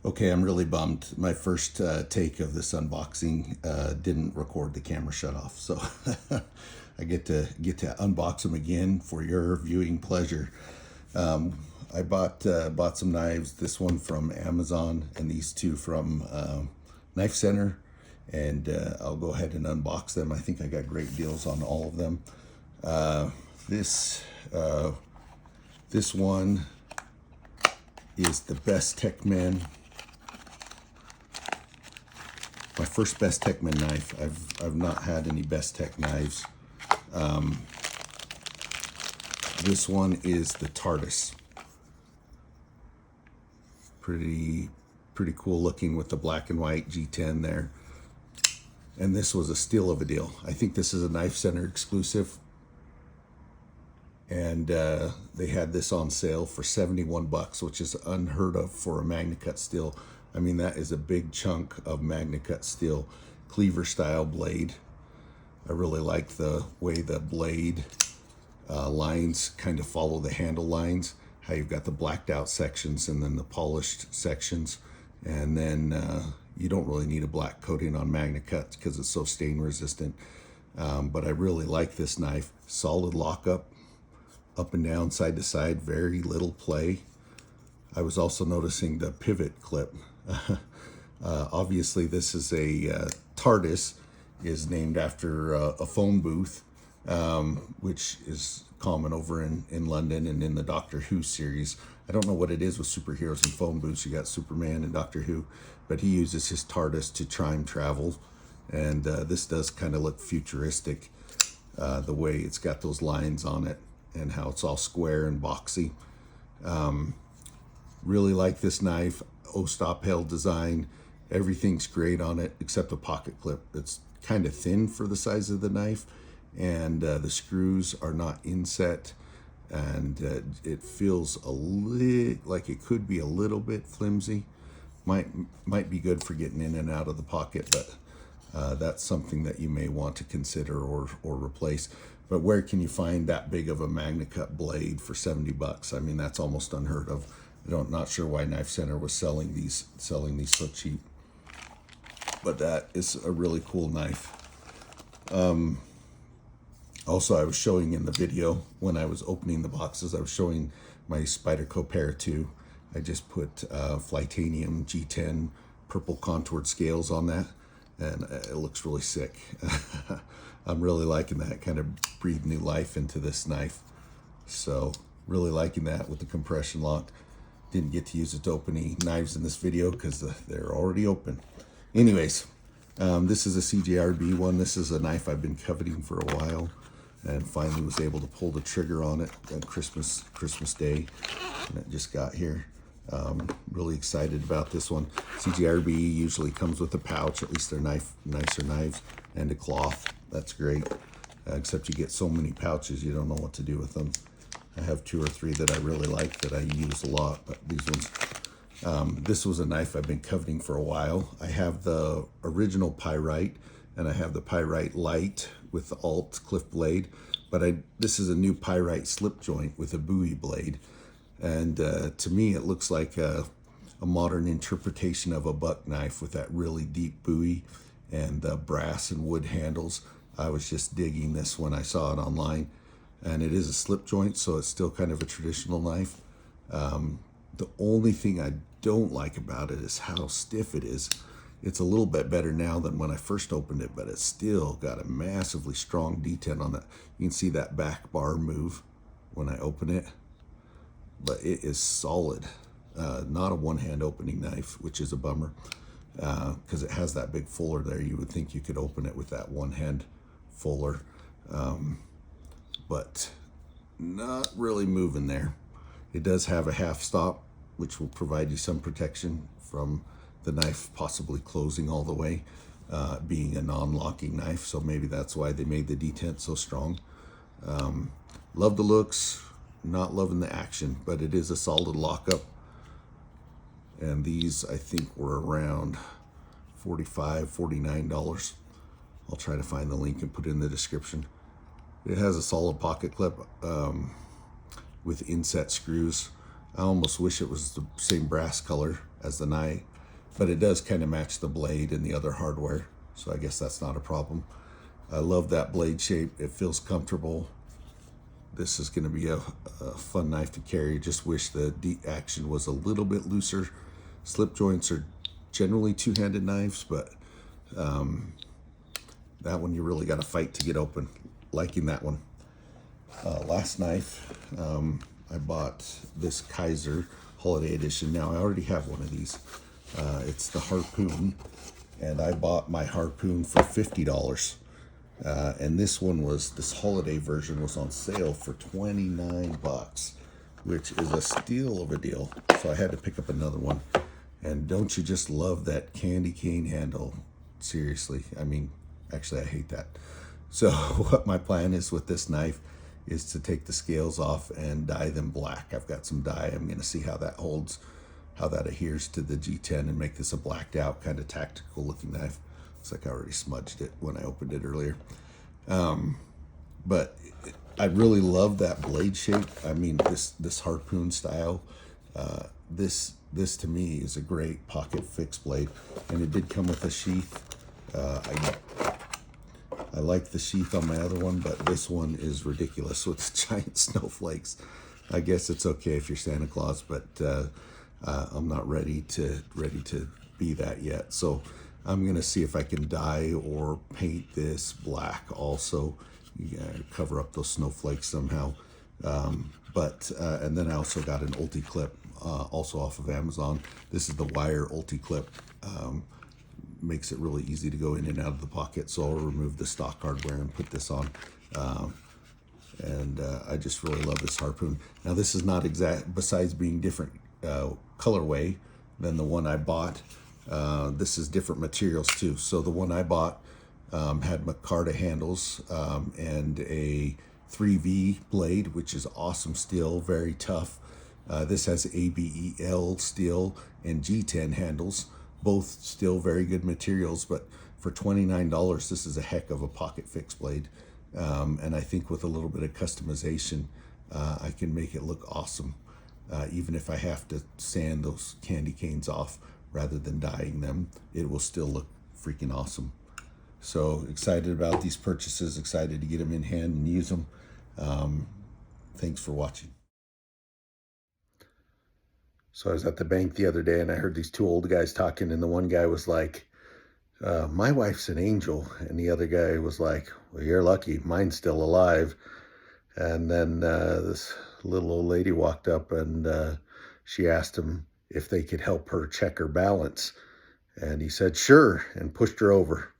Okay, I'm really bummed. My first take of this unboxing didn't record the camera shut off, so I get to unbox them again for your viewing pleasure. I bought some knives. This one from Amazon, and these two from Knife Center. And I'll go ahead and unbox them. I think I got great deals on all of them. This one is the Bestechman. My first Bestechman knife. I've not had any Bestech knives. This one is the Tardis. Pretty cool looking with the black and white G10 there. And this was a steal of a deal. I think this is a Knife Center exclusive. And they had this on sale for 71 bucks, which is unheard of for a MagnaCut steel. I mean, that is a big chunk of MagnaCut steel, cleaver style blade. I really like the way the blade lines kind of follow the handle lines, how you've got the blacked out sections and then the polished sections. And then you don't really need a black coating on MagnaCut because it's so stain resistant. But I really like this knife. Solid lockup, up and down, side to side, very little play. I was also noticing the pivot clip. Obviously this is a Tardis, is named after a phone booth, which is common over in London and in the Doctor Who series. I don't know what it is with superheroes and phone booths. You got Superman and Doctor Who, but he uses his Tardis to time travel. And this does kind of look futuristic, the way it's got those lines on it and how it's all square and boxy. Really like this knife. O-stop held design. Everything's great on it except the pocket clip. It's kind of thin for the size of the knife, and the screws are not inset, and it feels like it could be a little bit flimsy. Might be good for getting in and out of the pocket, but that's something that you may want to consider or replace. But where can you find that big of a MagnaCut blade for 70 bucks? I mean, that's almost unheard of. Not sure why Knife Center was selling these so cheap. But that is a really cool knife. Also, I was showing in the video when I was opening the boxes, I was showing my Spyderco Para 2. I just put Flytanium G10 purple contoured scales on that, and it looks really sick. I'm really liking that. Kind of breathed new life into this knife. So really liking that with the compression lock. Didn't get to use it to open any knives in this video because they're already open. Anyways, this is a CJRB one. This is a knife I've been coveting for a while, and finally was able to pull the trigger on it on Christmas Day, and it just got here. Really excited about this one. CJRB usually comes with a pouch, at least they're nicer knives, and a cloth. That's great, except you get so many pouches you don't know what to do with them. I have 2 or 3 that I really like that I use a lot, but these ones, this was a knife I've been coveting for a while. I have the original Pyrite, and I have the Pyrite Light with the alt cliff blade, but this is a new Pyrite slip joint with a buoy blade. And to me, it looks like a modern interpretation of a buck knife with that really deep buoy and the brass and wood handles. I was just digging this when I saw it online. And it is a slip joint, so it's still kind of a traditional knife. The only thing I don't like about it is how stiff it is. It's a little bit better now than when I first opened it, but it's still got a massively strong detent on it. You can see that back bar move when I open it, but it is solid. Not a one-hand opening knife, which is a bummer, because it has that big fuller there. You would think you could open it with that one-hand fuller. But not really moving there. It does have a half stop, which will provide you some protection from the knife possibly closing all the way, being a non-locking knife, so maybe that's why they made the detent so strong. Love the looks, not loving the action, but it is a solid lockup. And these, I think, were around $45, $49. I'll try to find the link and put it in the description. It has a solid pocket clip with inset screws. I almost wish it was the same brass color as the knife, but it does kind of match the blade and the other hardware, so I guess that's not a problem. I love that blade shape. It feels comfortable. This is going to be a fun knife to carry. Just wish the action was a little bit looser. Slip joints are generally two-handed knives, but that one you really got to fight to get open. Liking that one. Last knife, I bought this Kizer Holiday Edition. Now I already have one of these. It's the Harpoon, and I bought my Harpoon for $50. And this holiday version was on sale for 29 bucks, which is a steal of a deal. So I had to pick up another one. And don't you just love that candy cane handle? Seriously, I mean, actually I hate that. So what my plan is with this knife is to take the scales off and dye them black. I've got some dye. I'm going to see how that holds, how that adheres to the G10, and make this a blacked out kind of tactical looking knife. Looks like I already smudged it when I opened it earlier. But I really love that blade shape. I mean, this Harpoon style, this to me is a great pocket fixed blade, and it did come with a sheath. I like the sheath on my other one, but this one is ridiculous with giant snowflakes. I guess it's okay if you're Santa Claus, but I'm not ready to be that yet. So I'm gonna see if I can dye or paint this black also. You gotta cover up those snowflakes somehow. And then I also got an ulti clip, also off of Amazon. This is the wire ulti clip. Makes it really easy to go in and out of the pocket. So I'll remove the stock hardware and put this on. I just really love this Harpoon. Now this is not exact, besides being different colorway than the one I bought, this is different materials too. So the one I bought had micarta handles and a 3V blade, which is awesome steel, very tough. This has ABEL steel and G10 handles, both still very good materials, but for $29, this is a heck of a pocket fixed blade. And I think with a little bit of customization, I can make it look awesome. Even if I have to sand those candy canes off rather than dyeing them, it will still look freaking awesome. So excited about these purchases, excited to get them in hand and use them. Thanks for watching. So I was at the bank the other day and I heard these two old guys talking, and the one guy was like, my wife's an angel. And the other guy was like, well, you're lucky, mine's still alive. And then this little old lady walked up and she asked him if they could help her check her balance. And he said, sure, and pushed her over.